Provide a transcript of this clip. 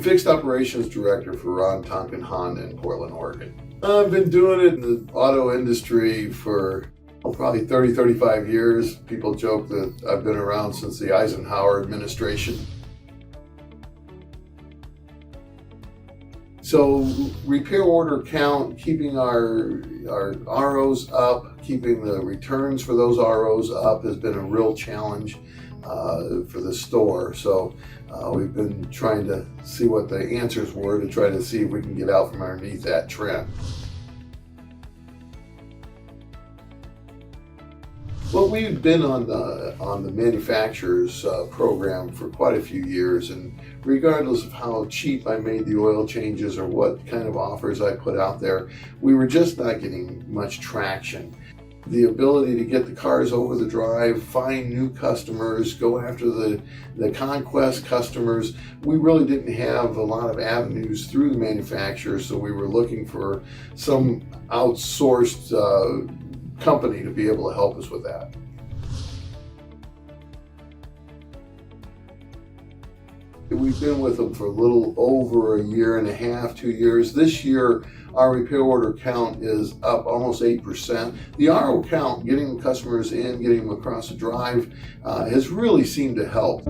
Fixed Operations Director for Ron Tonkin Honda in Portland, Oregon. I've been doing it in the auto industry for probably 35 years. People joke that I've been around since the Eisenhower administration. So repair order count, keeping our ROs up, keeping the returns for those ROs up has been a real challenge for the store. So we've been trying to see what the answers were to try to see if we can get out from underneath that trend. Well, we've been on the manufacturer's program for quite a few years, and regardless of how cheap I made the oil changes or what kind of offers I put out there, we were just not getting much traction. The ability to get the cars over the drive, find new customers, go after the conquest customers, we really didn't have a lot of avenues through the manufacturer, so we were looking for some outsourced company to be able to help us with that. We've been with them for a little over a year and a half, 2 years. This year, our repair order count is up almost 8%. The RO count, getting the customers in, getting them across the drive, has really seemed to help.